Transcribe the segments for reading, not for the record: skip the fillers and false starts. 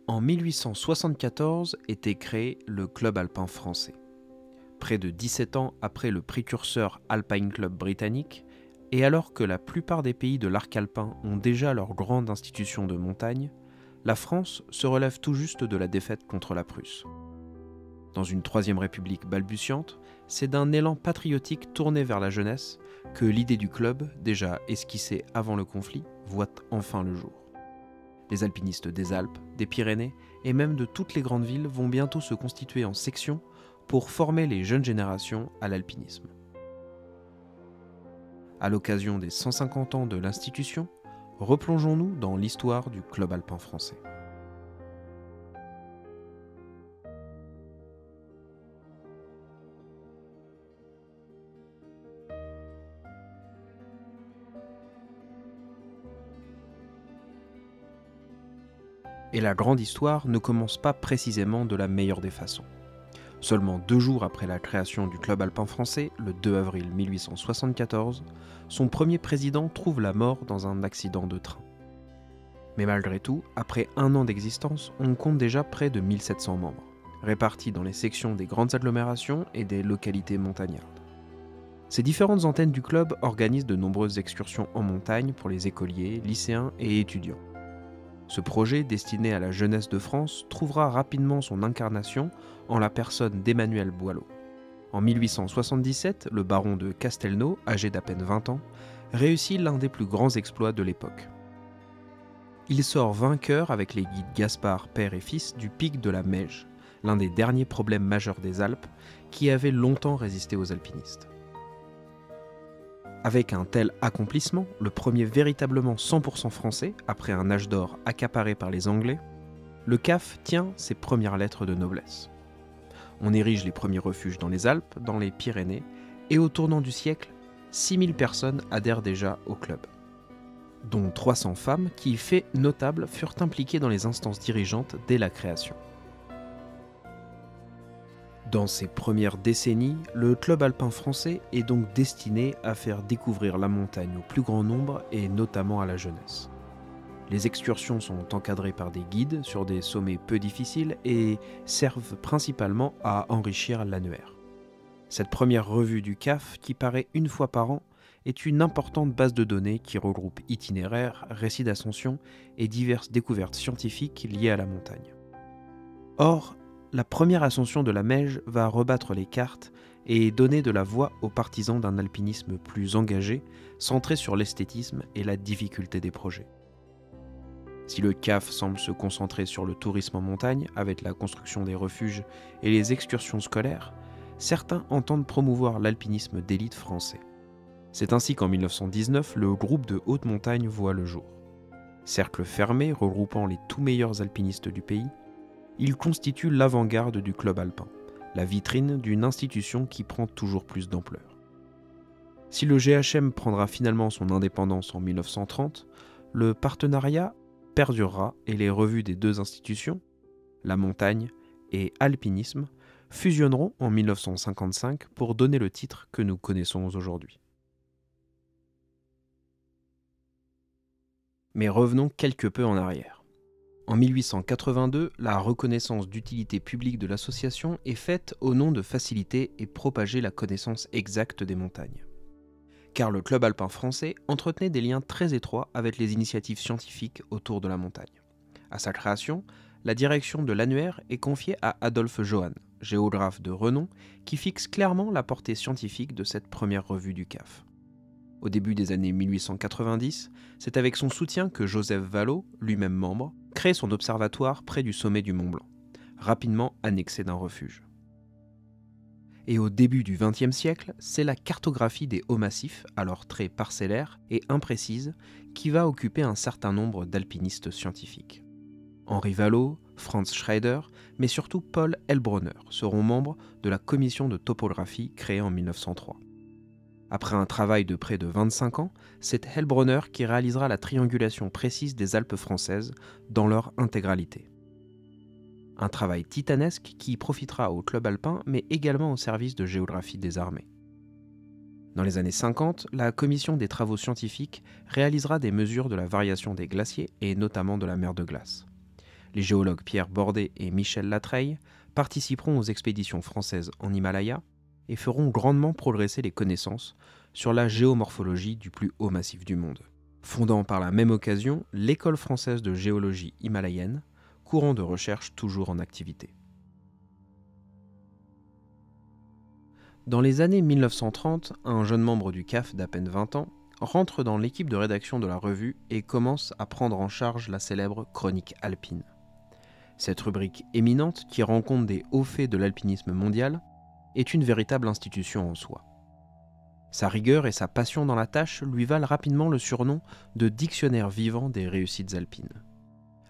En 1874 était créé le Club alpin français. Près de 17 ans après le précurseur Alpine Club britannique, et alors que la plupart des pays de l'arc alpin ont déjà leur grande institution de montagne, la France se relève tout juste de la défaite contre la Prusse. Dans une troisième république balbutiante, c'est d'un élan patriotique tourné vers la jeunesse que l'idée du club, déjà esquissée avant le conflit, voit enfin le jour. Les alpinistes des Alpes, des Pyrénées et même de toutes les grandes villes vont bientôt se constituer en sections pour former les jeunes générations à l'alpinisme. À l'occasion des 150 ans de l'institution, replongeons-nous dans l'histoire du Club alpin français. Et la grande histoire ne commence pas précisément de la meilleure des façons. Seulement 2 jours après la création du Club alpin français, le 2 avril 1874, son premier président trouve la mort dans un accident de train. Mais malgré tout, après 1 an d'existence, on compte déjà près de 1700 membres, répartis dans les sections des grandes agglomérations et des localités montagnardes. Ces différentes antennes du club organisent de nombreuses excursions en montagne pour les écoliers, lycéens et étudiants. Ce projet, destiné à la jeunesse de France, trouvera rapidement son incarnation en la personne d'Emmanuel Boileau. En 1877, le baron de Castelnau, âgé d'à peine 20 ans, réussit l'un des plus grands exploits de l'époque. Il sort vainqueur avec les guides Gaspard, père et fils, du pic de la Meije, l'un des derniers problèmes majeurs des Alpes, qui avait longtemps résisté aux alpinistes. Avec un tel accomplissement, le premier véritablement 100% français, après un âge d'or accaparé par les Anglais, le CAF tient ses premières lettres de noblesse. On érige les premiers refuges dans les Alpes, dans les Pyrénées, et au tournant du siècle, 6000 personnes adhèrent déjà au club, dont 300 femmes qui, fait notable, furent impliquées dans les instances dirigeantes dès la création. Dans ses premières décennies, le club alpin français est donc destiné à faire découvrir la montagne au plus grand nombre et notamment à la jeunesse. Les excursions sont encadrées par des guides sur des sommets peu difficiles et servent principalement à enrichir l'annuaire. Cette première revue du CAF, qui paraît 1 fois par an, est une importante base de données qui regroupe itinéraires, récits d'ascension et diverses découvertes scientifiques liées à la montagne. Or, la première ascension de la Meije va rebattre les cartes et donner de la voix aux partisans d'un alpinisme plus engagé, centré sur l'esthétisme et la difficulté des projets. Si le CAF semble se concentrer sur le tourisme en montagne, avec la construction des refuges et les excursions scolaires, certains entendent promouvoir l'alpinisme d'élite français. C'est ainsi qu'en 1919, le groupe de haute montagne voit le jour. Cercle fermé regroupant les tout meilleurs alpinistes du pays, il constitue l'avant-garde du club alpin, la vitrine d'une institution qui prend toujours plus d'ampleur. Si le GHM prendra finalement son indépendance en 1930, le partenariat perdurera et les revues des 2 institutions, la montagne et alpinisme, fusionneront en 1955 pour donner le titre que nous connaissons aujourd'hui. Mais revenons quelque peu en arrière. En 1882, la reconnaissance d'utilité publique de l'association est faite au nom de faciliter et propager la connaissance exacte des montagnes. Car le Club alpin français entretenait des liens très étroits avec les initiatives scientifiques autour de la montagne. À sa création, la direction de l'annuaire est confiée à Adolphe Johann, géographe de renom, qui fixe clairement la portée scientifique de cette première revue du CAF. Au début des années 1890, c'est avec son soutien que Joseph Vallot, lui-même membre, crée son observatoire près du sommet du Mont Blanc, rapidement annexé d'un refuge. Et au début du XXe siècle, c'est la cartographie des hauts massifs, alors très parcellaire et imprécise, qui va occuper un certain nombre d'alpinistes scientifiques. Henri Vallot, Franz Schreider, mais surtout Paul Heilbronner seront membres de la commission de topographie créée en 1903. Après un travail de près de 25 ans, c'est Heilbronner qui réalisera la triangulation précise des Alpes françaises dans leur intégralité. Un travail titanesque qui profitera au club alpin, mais également au service de géographie des armées. Dans les années 50, la commission des travaux scientifiques réalisera des mesures de la variation des glaciers et notamment de la mer de glace. Les géologues Pierre Bordet et Michel Latreille participeront aux expéditions françaises en Himalaya et feront grandement progresser les connaissances sur la géomorphologie du plus haut massif du monde, fondant par la même occasion l'École française de géologie himalayenne, courant de recherche toujours en activité. Dans les années 1930, un jeune membre du CAF d'à peine 20 ans rentre dans l'équipe de rédaction de la revue et commence à prendre en charge la célèbre Chronique alpine. Cette rubrique éminente, qui rend compte des hauts faits de l'alpinisme mondial, est une véritable institution en soi. Sa rigueur et sa passion dans la tâche lui valent rapidement le surnom de dictionnaire vivant des réussites alpines.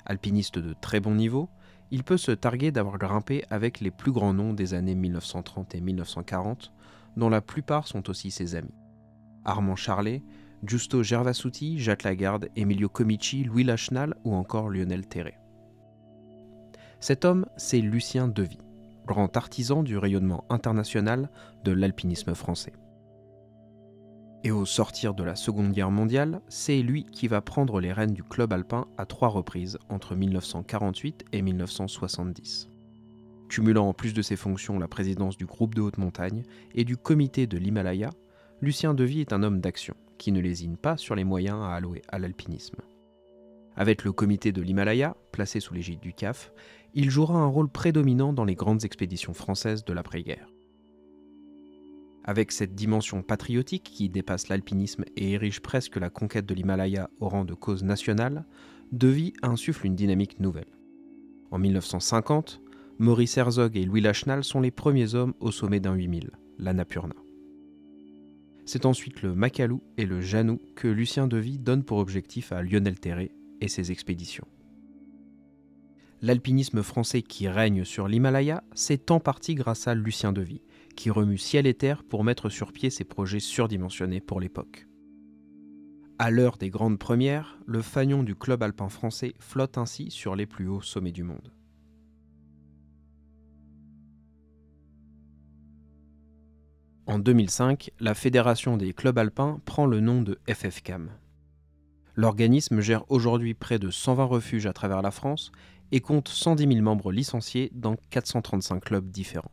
Alpiniste de très bon niveau, il peut se targuer d'avoir grimpé avec les plus grands noms des années 1930 et 1940, dont la plupart sont aussi ses amis. Armand Charlet, Giusto Gervasuti, Jacques Lagarde, Emilio Comici, Louis Lachenal ou encore Lionel Terré. Cet homme, c'est Lucien Devy, grand artisan du rayonnement international de l'alpinisme français. Et au sortir de la Seconde Guerre mondiale, c'est lui qui va prendre les rênes du club alpin à 3 reprises entre 1948 et 1970. Cumulant en plus de ses fonctions la présidence du groupe de haute montagne et du comité de l'Himalaya, Lucien Devy est un homme d'action qui ne lésine pas sur les moyens à allouer à l'alpinisme. Avec le comité de l'Himalaya, placé sous l'égide du CAF, il jouera un rôle prédominant dans les grandes expéditions françaises de l'après-guerre. Avec cette dimension patriotique qui dépasse l'alpinisme et érige presque la conquête de l'Himalaya au rang de cause nationale, Devy insuffle une dynamique nouvelle. En 1950, Maurice Herzog et Louis Lachenal sont les premiers hommes au sommet d'un 8000, l'Annapurna. C'est ensuite le Makalu et le Janou que Lucien Devy donne pour objectif à Lionel Terré et ses expéditions. L'alpinisme français qui règne sur l'Himalaya, c'est en partie grâce à Lucien Devy, qui remue ciel et terre pour mettre sur pied ses projets surdimensionnés pour l'époque. À l'heure des grandes premières, le fanion du club alpin français flotte ainsi sur les plus hauts sommets du monde. En 2005, la Fédération des clubs alpins prend le nom de FFCAM. L'organisme gère aujourd'hui près de 120 refuges à travers la France et compte 110 000 membres licenciés dans 435 clubs différents.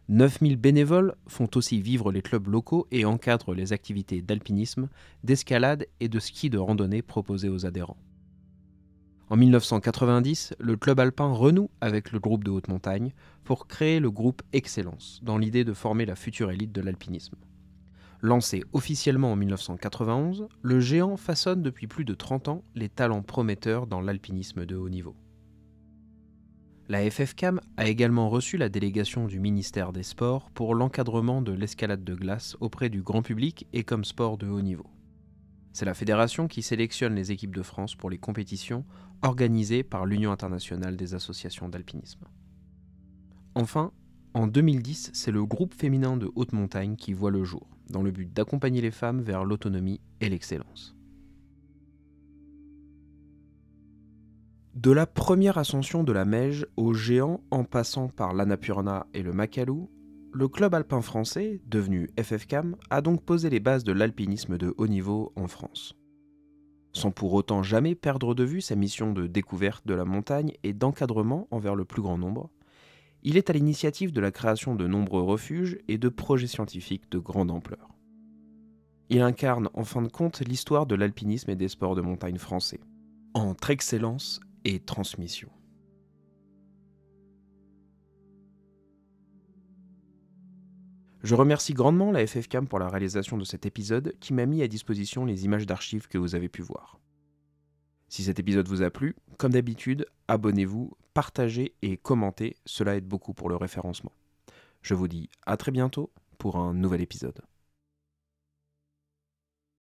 9 000 bénévoles font aussi vivre les clubs locaux et encadrent les activités d'alpinisme, d'escalade et de ski de randonnée proposées aux adhérents. En 1990, le club alpin renoue avec le groupe de haute montagne pour créer le groupe Excellence, dans l'idée de former la future élite de l'alpinisme. Lancé officiellement en 1991, le géant façonne depuis plus de 30 ans les talents prometteurs dans l'alpinisme de haut niveau. La FFCAM a également reçu la délégation du ministère des Sports pour l'encadrement de l'escalade de glace auprès du grand public et comme sport de haut niveau. C'est la fédération qui sélectionne les équipes de France pour les compétitions organisées par l'Union internationale des associations d'alpinisme. Enfin, en 2010, c'est le groupe féminin de haute montagne qui voit le jour, dans le but d'accompagner les femmes vers l'autonomie et l'excellence. De la première ascension de la Meije au géant en passant par l'Annapurna et le Makalu, le club alpin français, devenu FFCAM, a donc posé les bases de l'alpinisme de haut niveau en France. Sans pour autant jamais perdre de vue sa mission de découverte de la montagne et d'encadrement envers le plus grand nombre, il est à l'initiative de la création de nombreux refuges et de projets scientifiques de grande ampleur. Il incarne en fin de compte l'histoire de l'alpinisme et des sports de montagne français, entre excellence et transmission. Je remercie grandement la FFCAM pour la réalisation de cet épisode qui m'a mis à disposition les images d'archives que vous avez pu voir. Si cet épisode vous a plu, comme d'habitude, abonnez-vous, partagez et commentez, cela aide beaucoup pour le référencement. Je vous dis à très bientôt pour un nouvel épisode.